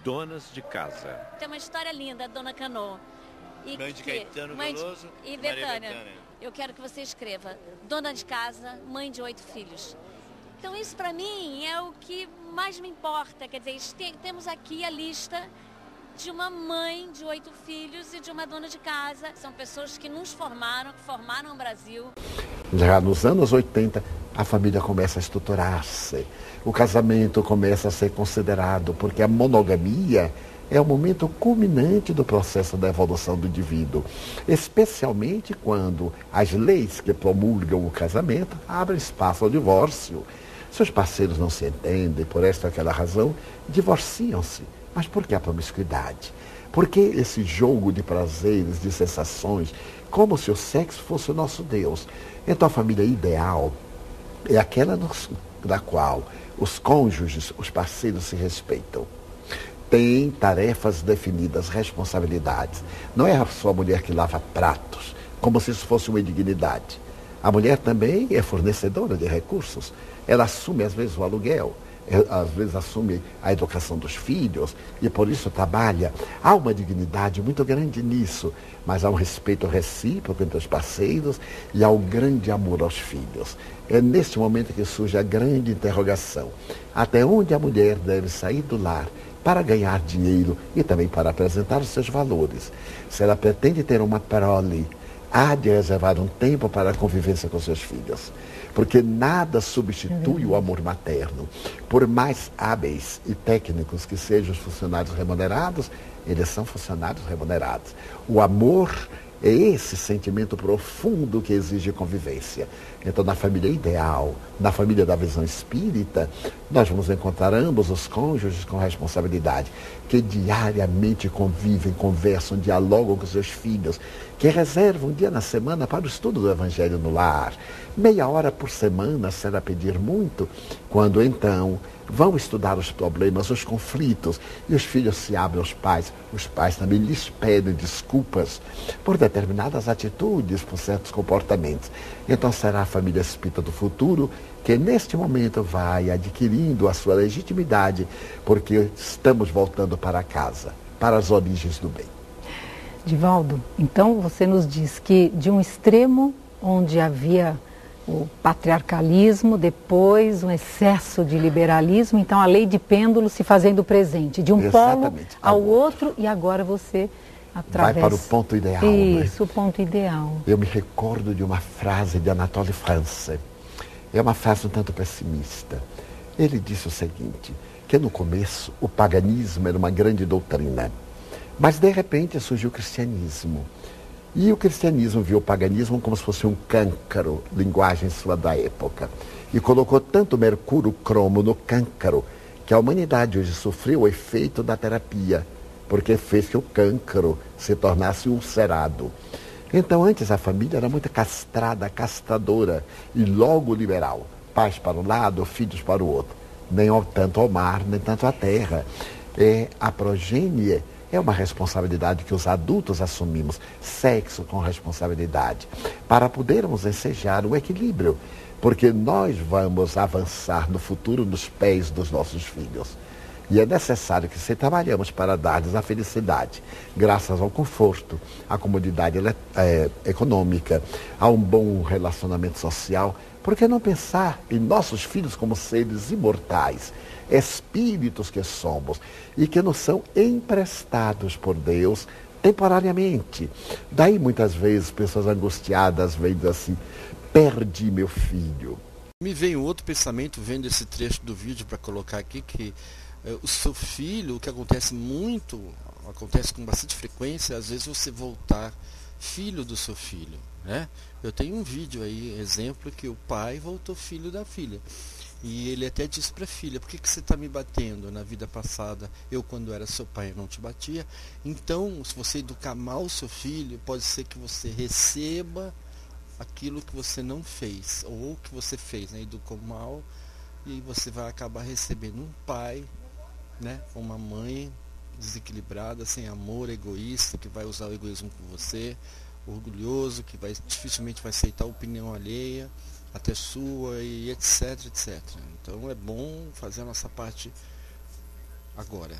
donas de casa. Tem uma história linda, Dona Canô. Mãe de Caetano Veloso e Betânia. Eu quero que você escreva dona de casa, mãe de 8 filhos. Então isso para mim é o que mais me importa. Quer dizer, temos aqui a lista de uma mãe de 8 filhos e de uma dona de casa. São pessoas que nos formaram, que formaram o Brasil. Já nos anos 80, a família começa a estruturar-se. O casamento começa a ser considerado, porque a monogamia é o momento culminante do processo da evolução do indivíduo, especialmente quando as leis que promulgam o casamento abrem espaço ao divórcio. Se os parceiros não se entendem, por esta ou aquela razão, divorciam-se. Mas por que a promiscuidade? Por que esse jogo de prazeres, de sensações, como se o sexo fosse o nosso Deus? Então a família ideal é aquela da qual os cônjuges, os parceiros se respeitam. Tem tarefas definidas, responsabilidades. Não é só a mulher que lava pratos, como se isso fosse uma indignidade. A mulher também é fornecedora de recursos. Ela assume, às vezes, o aluguel, às vezes assume a educação dos filhos e, por isso, trabalha. Há uma dignidade muito grande nisso, mas há um respeito recíproco entre os parceiros e há um grande amor aos filhos. É neste momento que surge a grande interrogação. Até onde a mulher deve sair do lar para ganhar dinheiro e também para apresentar os seus valores? Se ela pretende ter uma prole, há de reservar um tempo para a convivência com seus filhos, porque nada substitui o amor materno. Por mais hábeis e técnicos que sejam os funcionários remunerados, eles são funcionários remunerados. O amor é esse sentimento profundo que exige convivência. Então, na família ideal, na família da visão espírita, nós vamos encontrar ambos os cônjuges com responsabilidade, que diariamente convivem, conversam, dialogam com seus filhos, que reservam um dia na semana para o estudo do Evangelho no lar. Meia hora por semana, será pedir muito, quando então vão estudar os problemas, os conflitos, e os filhos se abrem aos pais. Os pais também lhes pedem desculpas por determinadas atitudes, por certos comportamentos. Então será a família espírita do futuro que neste momento vai adquirindo a sua legitimidade, porque estamos voltando para casa, para as origens do bem. Divaldo, então você nos diz que de um extremo onde havia o patriarcalismo, depois um excesso de liberalismo, então a lei de pêndulo se fazendo presente, de um polo ao outro, e agora você através... Vai para o ponto ideal. Isso, né? O ponto ideal. Eu me recordo de uma frase de Anatole France. É uma frase um tanto pessimista. Ele disse o seguinte, que no começo o paganismo era uma grande doutrina, mas de repente surgiu o cristianismo. E o cristianismo viu o paganismo como se fosse um câncaro, linguagem sua da época. E colocou tanto mercúrio cromo no câncaro, que a humanidade hoje sofreu o efeito da terapia, porque fez que o câncaro se tornasse ulcerado. Então antes a família era muito castrada, castradora e logo liberal. Pais para um lado, filhos para o outro. Nem tanto ao mar, nem tanto à terra. A progênie é uma responsabilidade que os adultos assumimos, sexo com responsabilidade, para podermos ensejar o equilíbrio, porque nós vamos avançar no futuro nos pés dos nossos filhos. E é necessário que, se trabalhamos para dar-lhes a felicidade, graças ao conforto, à comodidade econômica, a um bom relacionamento social, por que não pensar em nossos filhos como seres imortais, espíritos que somos e que nos são emprestados por Deus temporariamente? Daí muitas vezes pessoas angustiadas vêm assim, perdi meu filho. Me veio outro pensamento vendo esse trecho do vídeo para colocar aqui, que o seu filho, o que acontece muito, acontece com bastante frequência, às vezes você voltar filho do seu filho, né? Eu tenho um vídeo aí, exemplo, que o pai voltou filho da filha. E ele até disse para a filha, por que você está me batendo? Na vida passada, eu quando era seu pai não te batia. Então, se você educar mal o seu filho, pode ser que você receba aquilo que você não fez, ou que você fez, né? Educou mal, e você vai acabar recebendo um pai, né? Uma mãe desequilibrada, sem amor, egoísta, que vai usar o egoísmo com você, orgulhoso, que dificilmente vai aceitar a opinião alheia, até sua, e etc, etc. Então é bom fazer a nossa parte agora.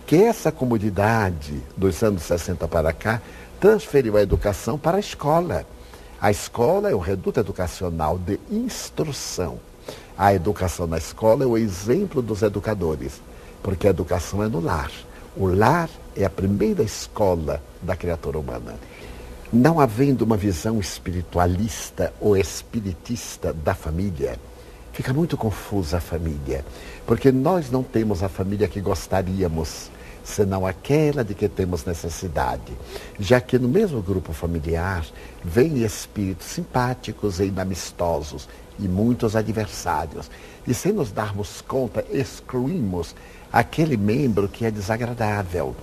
que essa comunidade dos anos 60 para cá transferiu a educação para a escola. A escola é o reduto educacional de instrução. A educação na escola é o exemplo dos educadores, porque a educação é no lar. O lar é a primeira escola da criatura humana. Não havendo uma visão espiritualista ou espiritista da família, fica muito confusa a família, porque nós não temos a família que gostaríamos, senão aquela de que temos necessidade, já que no mesmo grupo familiar vêm espíritos simpáticos e inamistosos e muitos adversários, e sem nos darmos conta, excluímos aquele membro que é desagradável.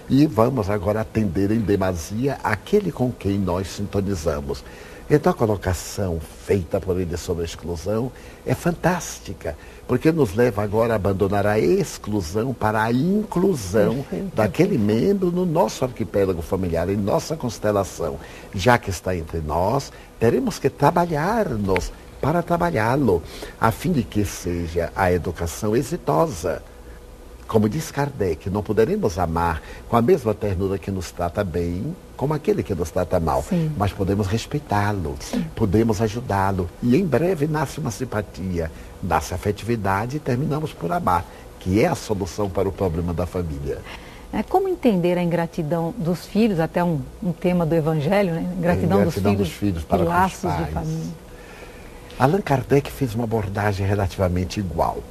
E vamos agora atender em demasia aquele com quem nós sintonizamos. Então a colocação feita por ele sobre a exclusão é fantástica, porque nos leva agora a abandonar a exclusão para a inclusão daquele membro no nosso arquipélago familiar, em nossa constelação. Já que está entre nós, teremos que trabalhar-nos para trabalhá-lo, a fim de que seja a educação exitosa. Como diz Kardec, não poderemos amar com a mesma ternura que nos trata bem, como aquele que nos trata mal. Sim. Mas podemos respeitá-lo, podemos ajudá-lo. E em breve nasce uma simpatia, nasce afetividade e terminamos por amar, que é a solução para o problema da família. Como entender a ingratidão dos filhos, até um tema do Evangelho, né? Ingratidão dos filhos para laços de família. Allan Kardec fez uma abordagem relativamente igual.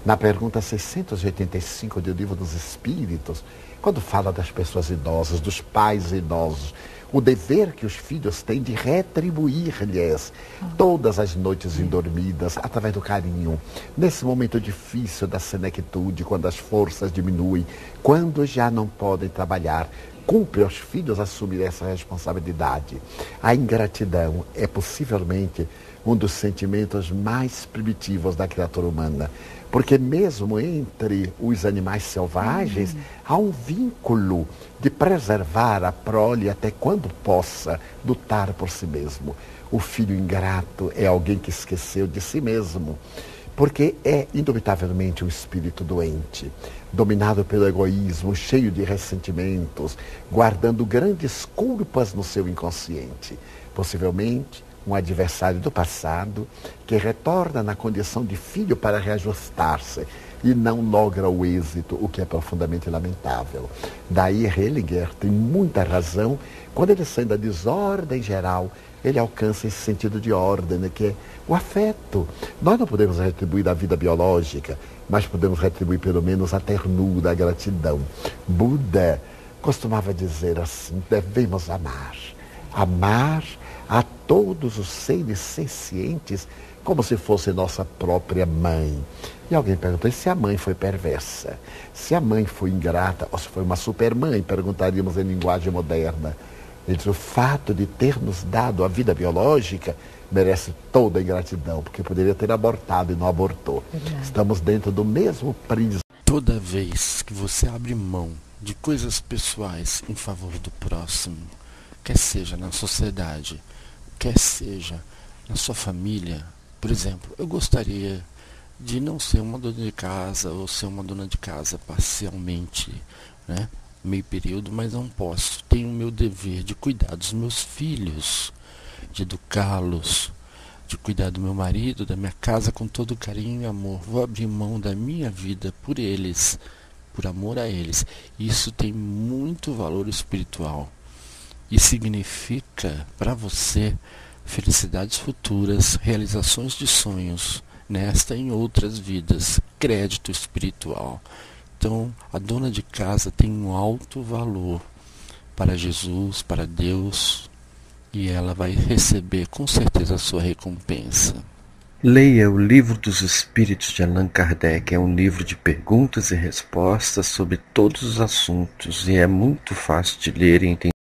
Na pergunta 685 do Livro dos Espíritos, quando fala das pessoas idosas, dos pais idosos, o dever que os filhos têm de retribuir-lhes todas as noites indormidas, através do carinho, nesse momento difícil da senectude, quando as forças diminuem, quando já não podem trabalhar, cumpre aos filhos assumir essa responsabilidade. A ingratidão é possivelmente um dos sentimentos mais primitivos da criatura humana, porque mesmo entre os animais selvagens há um vínculo de preservar a prole até quando possa lutar por si mesmo. O filho ingrato é alguém que esqueceu de si mesmo, porque é indubitavelmente um espírito doente, dominado pelo egoísmo, cheio de ressentimentos, guardando grandes culpas no seu inconsciente. Possivelmente um adversário do passado que retorna na condição de filho para reajustar-se e não logra o êxito, o que é profundamente lamentável. Daí Hellinger tem muita razão quando ele sai da desordem geral, ele alcança esse sentido de ordem, né, que é o afeto. Nós não podemos retribuir a vida biológica, mas podemos retribuir pelo menos a ternura, a gratidão. Buda costumava dizer assim: devemos amar. Amar a todos os seres sencientes como se fosse nossa própria mãe. E alguém perguntou: e se a mãe foi perversa? Se a mãe foi ingrata, ou se foi uma supermãe, perguntaríamos em linguagem moderna. Ele diz: o fato de ter nos dado a vida biológica merece toda a ingratidão, porque poderia ter abortado e não abortou. Estamos dentro do mesmo prisma. Toda vez que você abre mão de coisas pessoais em favor do próximo, quer seja na sociedade, quer seja na sua família, por exemplo, eu gostaria de não ser uma dona de casa ou ser uma dona de casa parcialmente, né? Meio período, mas não posso. Tenho o meu dever de cuidar dos meus filhos, de educá-los, de cuidar do meu marido, da minha casa com todo carinho e amor. Vou abrir mão da minha vida por eles, por amor a eles. Isso tem muito valor espiritual e significa para você felicidades futuras, realizações de sonhos nesta e em outras vidas, crédito espiritual. Então, a dona de casa tem um alto valor para Jesus, para Deus, e ela vai receber com certeza a sua recompensa. Leia o Livro dos Espíritos de Allan Kardec. É um livro de perguntas e respostas sobre todos os assuntos e é muito fácil de ler e entender.